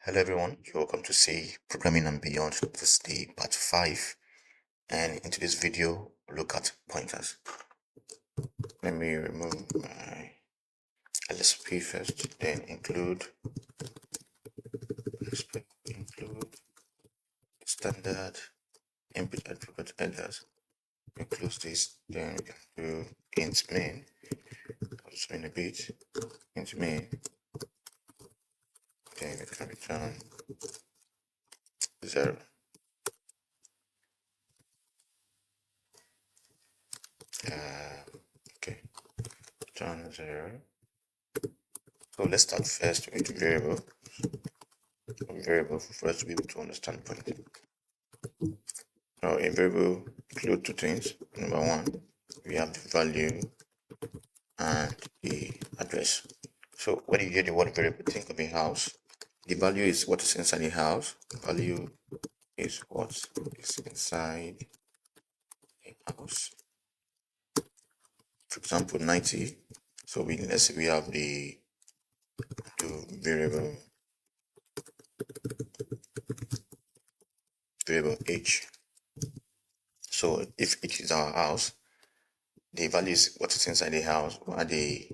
Hello everyone, you're welcome to C Programming and Beyond. This is the part 5, and in today's video we'll look at pointers. Let me remove my LSP first, then include standard input output headers. We close this, then we can do int main, also in a bit, int main, then we can return 0. Okay, return 0. So let's start first with variable for us to be able to understand pointing. Now a variable include two things. Number one, we have the value and the address. So when you hear the word variable, think of a house. The value is what is inside the house. The value is what is inside a house. For example, 90. So let's say we have the variable h. So if it is our house, the value is what is inside the house, or the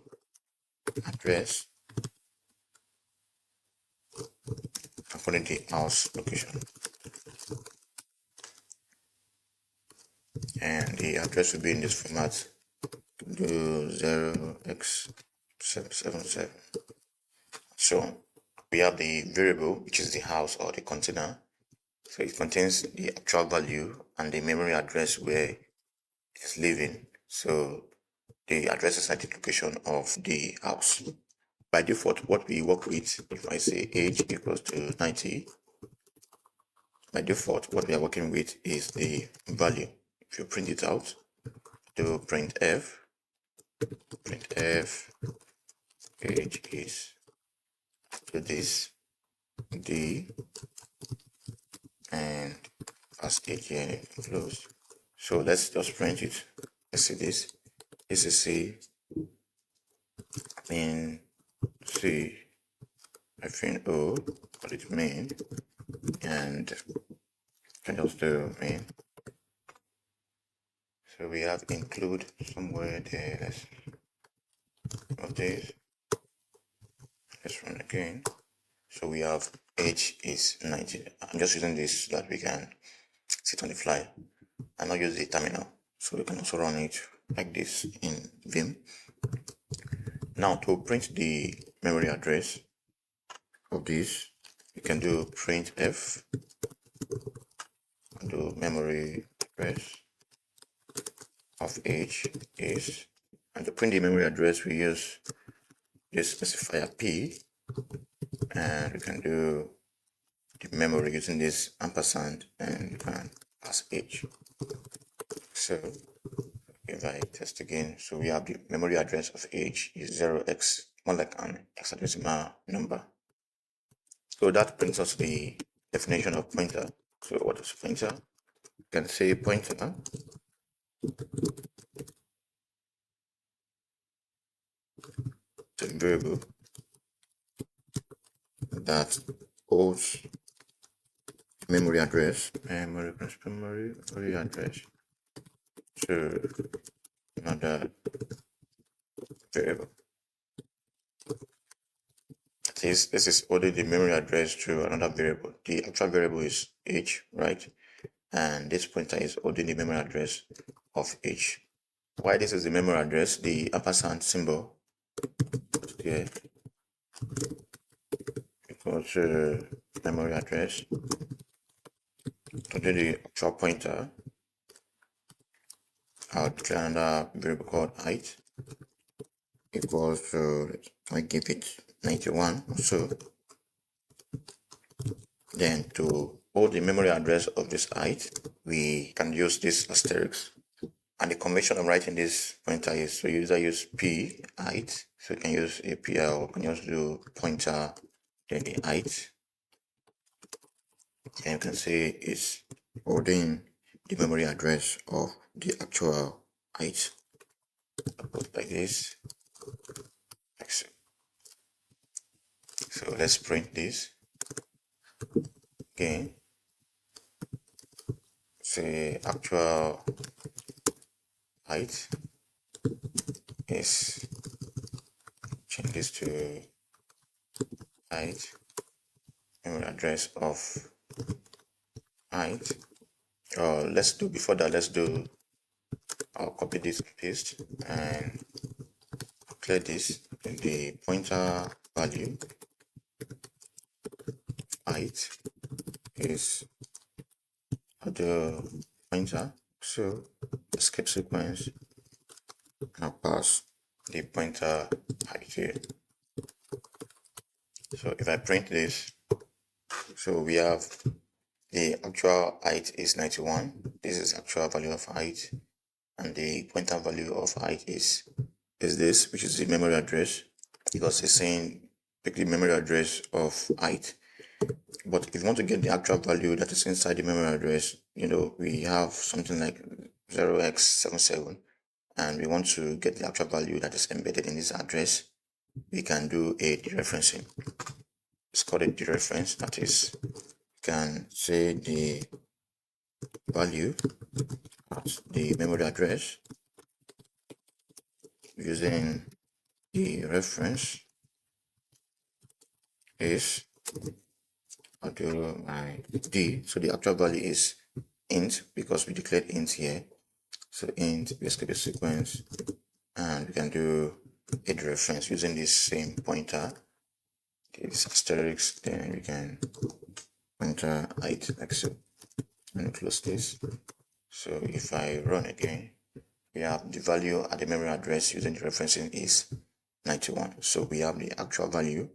address according to the house location. And the address will be in this format. Do 0x777. So we have the variable, which is the house or the container. So it contains the actual value and the memory address where it's living. So the address is at the location of the house. By default, what we work with, if I say age equals to 90, by default, what we are working with is the value. If you print it out, do printf age is to this d and as age here close. So let's just print it. Let's see this. This is C in C -o, call it main, and can just do main. So we have include somewhere there. Let's of this. Let's run again. So we have age is 90. I'm just using this so that we can sit on the fly and not use the terminal. So we can also run it like this in Vim. Now to print the memory address of this, you can do printf, do memory address of age is, and to print the memory address we use this specifier p, and we can do the memory using this ampersand, and we can pass age. So if I test again, so we have the memory address of age is 0x, more like an hexadecimal number. So that brings us to the definition of pointer. So what is pointer? You can say pointer to a variable that holds memory address address to another variable. This is holding the memory address to another variable. The actual variable is h, right? And this pointer is holding the memory address of h. Why this is the memory address? The ampersand symbol here equals memory address to do the actual pointer. I'll declare another variable called height equals to, I give it 91 or so. Then to hold the memory address of this height, we can use this asterisk. And the convention of writing this pointer is, so you either use p height, so you can use APL, or you can just do pointer, then the height. And you can say it's holding the memory address of the actual height. Like this. Like so. So let's print this. again, say actual height is, change this to height, memory address of height. Let's do, before that, let's do, I'll copy this, paste, and clear this. The pointer value height is the pointer, so escape sequence, and I'll pass the pointer height here. So if I print this, so we have the actual height is 91. This is actual value of height, and the pointer value of height is this, which is the memory address, because it's saying pick the memory address of height. But if you want to get the actual value that is inside the memory address, we have something like 0x77, and we want to get the actual value that is embedded in this address, we can do a dereferencing. It's called a dereference. That is, you can say the value at the memory address using the reference is, I'll do my d, so the actual value is int, because we declared int here. So int, we escape the sequence, and we can do a dereference using this same pointer, this asterisk, then we can pointer height like so, and close this. So if I run again, we have the value at the memory address using the referencing is 91. So we have the actual value,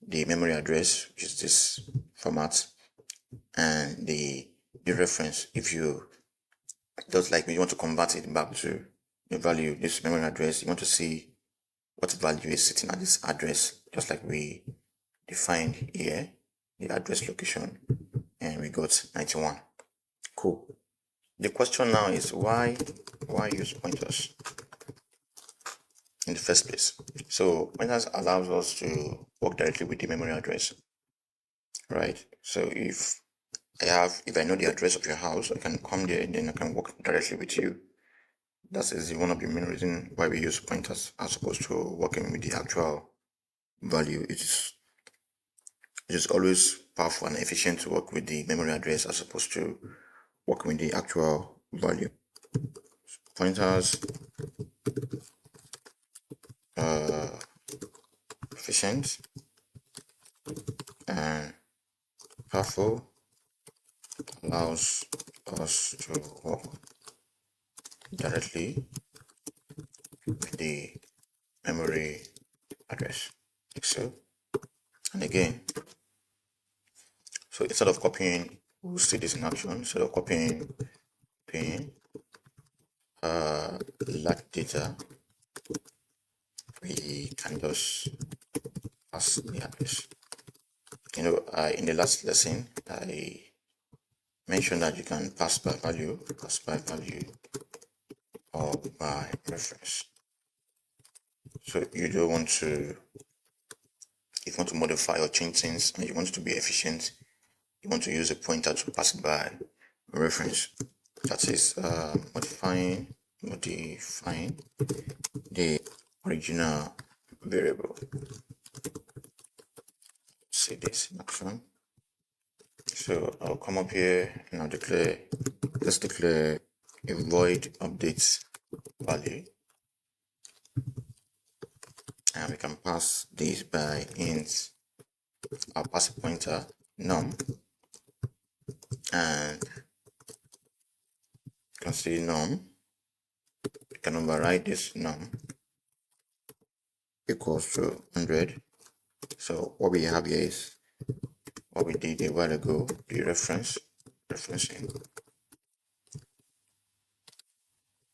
the memory address, which is this format, and the reference. If you just like me, you want to convert it back to the value, this memory address, you want to see what value is sitting at this address, just like we defined here, the address location, and we got 91. Cool. The question now is why use pointers in the first place? So pointers allows us to work directly with the memory address, right? So if I know the address of your house, I can come there and then I can work directly with you. That is one of the main reasons why we use pointers as opposed to working with the actual value. It is always powerful and efficient to work with the memory address as opposed to working with the actual value. Pointers efficient and powerful, allows us to work directly with the memory address, like so. And again, so instead of copying, we'll see this in action. Instead of copying large data, we can just pass the address. In the last lesson, I mentioned that you can pass by value, or by reference. So you don't want to, if you want to modify or change things and you want it to be efficient, you want to use a pointer to pass it by reference. That is modifying the original variable. See this in action. So I'll come up here and I'll let's declare a void updates value, and we can pass this by int. I'll pass a pointer num, and you can see num. You can override this num equals to 100. So what we have here is what we did a while ago, the referencing.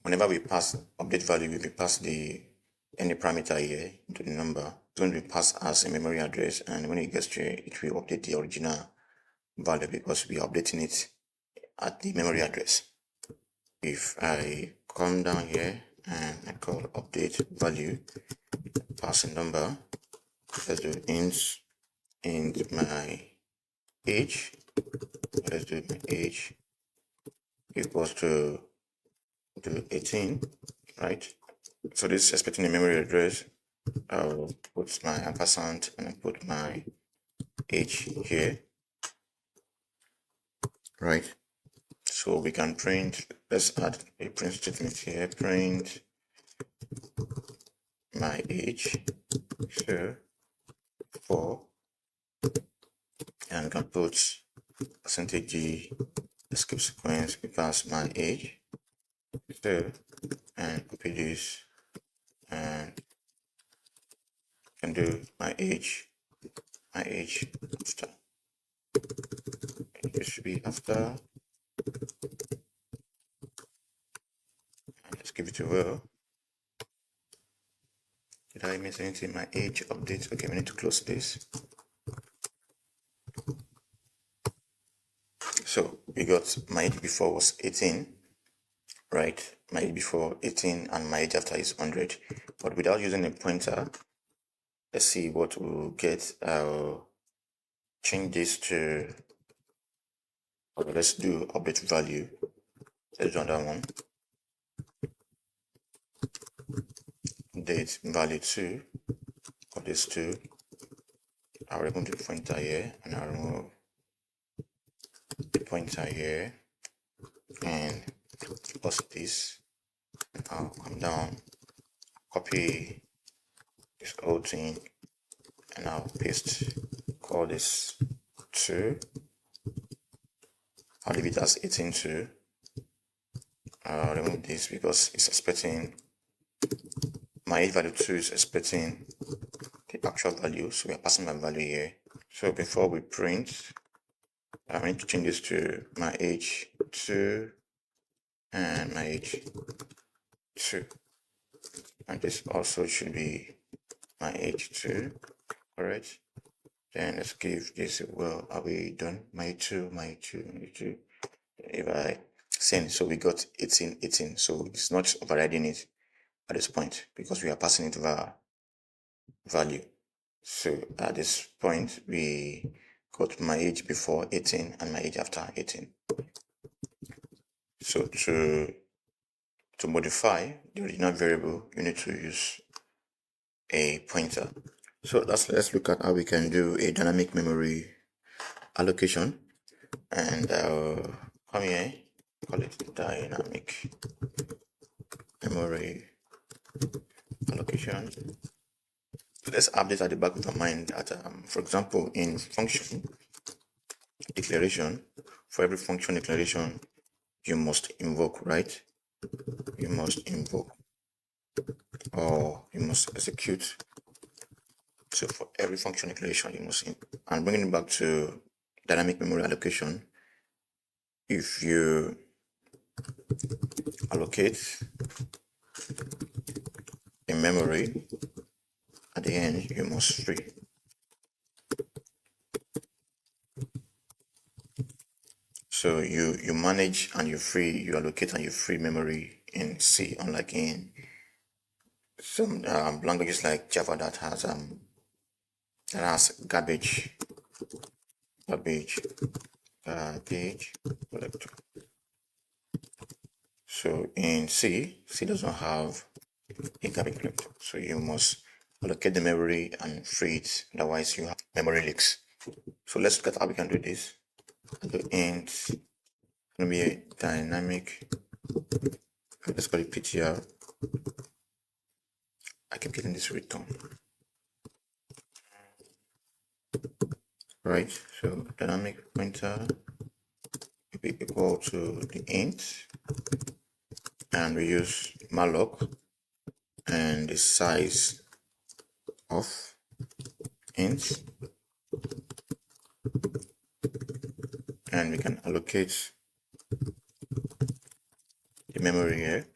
Whenever we pass update value, we pass any parameter here into the number. It's going to be passed as a memory address, and when it gets to it will update the original value because we are updating it at the memory address. If I come down here and I call update value, pass a number, let's do int my age, let's do my age equals to 18, right? So this is expecting a memory address. I'll put my ampersand and I put my age here, right? So we can print, let's add a print statement here, print my age, so 4, and we can put percentage %g escape sequence because my age, so, and copy this, and can do my age after. It should be after. Let's give it a whirl. Did I miss anything? My age update. Okay, we need to close this. So we got my age before was 18, right? My age before 18 and my age after is 100. But without using a pointer, let's see what we'll get. I'll change this to, okay, let's do update value. Let's do that one. Date value 2, for this 2. I'll remove the pointer here and I'll remove the pointer here and plus this. I'll come down, copy this whole thing, and I'll paste, call this 2. I'll leave it as 18 2. I'll remove this because it's expecting my age value 2 is expecting the actual value, so we are passing my value here. So before we print, I need to change this to my age 2 and my age 2, and this also should be my age 2. Alright, then let's give this a whirl. Are we done? My 2. If I send, so we got 18, so it's not overriding it at this point because we are passing it via value. So at this point we got my age before 18 and my age after 18. So to modify the original variable, you need to use a pointer. So let's look at how we can do a dynamic memory allocation, and I'll come here, call it dynamic memory allocation. Let's have this at the back of our mind that, for example, in function declaration, for every function declaration, you must invoke, right? You must invoke or you must execute. So for every function declaration, you must, and bringing it back to dynamic memory allocation, if you allocate a memory, at the end you must free. So you manage and you free, you allocate and you free memory in C, unlike in some languages like Java that has garbage collector. So in C does not have a garbage collector, so you must allocate the memory and free it, otherwise you have memory leaks. So let's look at how we can do this. The int gonna be a dynamic, let's call it PTR. I keep getting this return, right? So dynamic pointer will be equal to the int, and we use malloc and the size of int, and we can allocate the memory here.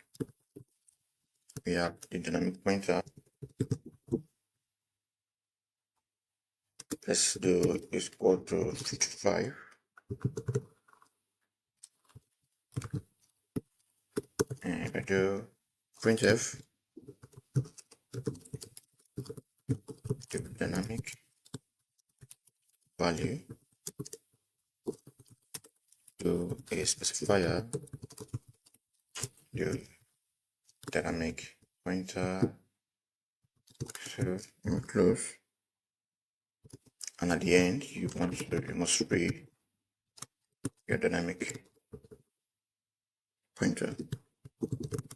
We have the dynamic pointer. Let's do is equal to 55, and if I do printf the dynamic value, to a specifier, the dynamic pointer, so you close, and at the end you must free your dynamic pointer.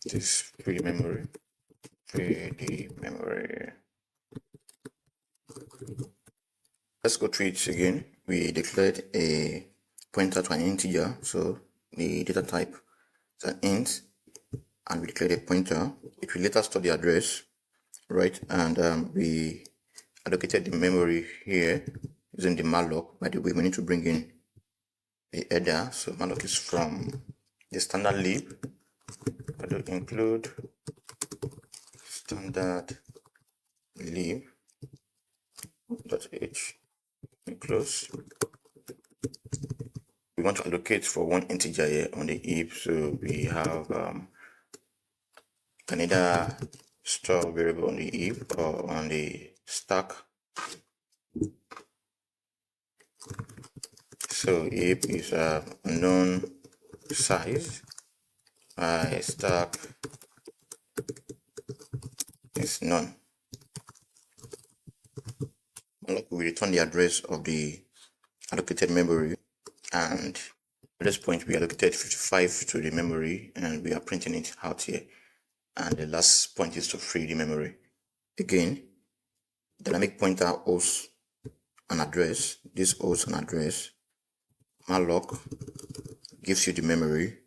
This free memory, free the memory. Let's go through it again. We declared a pointer to an integer, so the data type is an int, and we declared a pointer. It will later store the address, right? And we allocated the memory here using the malloc. By the way, we need to bring in a header. So malloc is from the standard lib. I will include standard lib .h, close. We want to allocate for one integer here on the heap, so we have can either store variable on the heap or on the stack. So heap is unknown size, stack is none. We return the address of the allocated memory, and at this point we allocated 55 to the memory, and we are printing it out here. And the last point is to free the memory. Again, dynamic pointer holds an address. This holds an address. Malloc gives you the memory.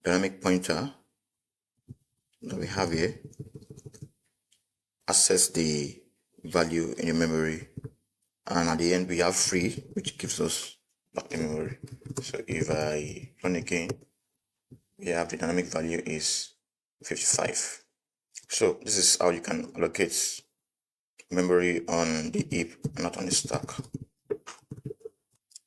Dynamic pointer that we have here access the value in the memory, and at the end we have free, which gives us back the memory. So if I run again, we have the dynamic value is 55. So this is how you can allocate memory on the heap and not on the stack.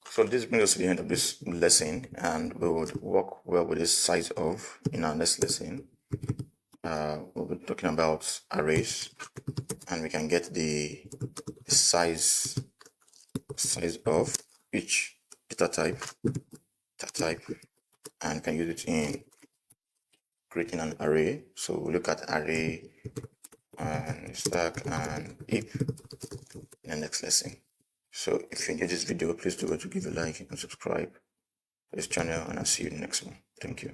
So this brings us to the end of this lesson, and we would work well with this size of in our next lesson. We'll be talking about arrays, and we can get the size of each data type, and can use it in creating an array. So we'll look at array and stack and heap in the next lesson. So if you enjoyed this video, please do give a like and subscribe to this channel, and I'll see you in the next one. Thank you.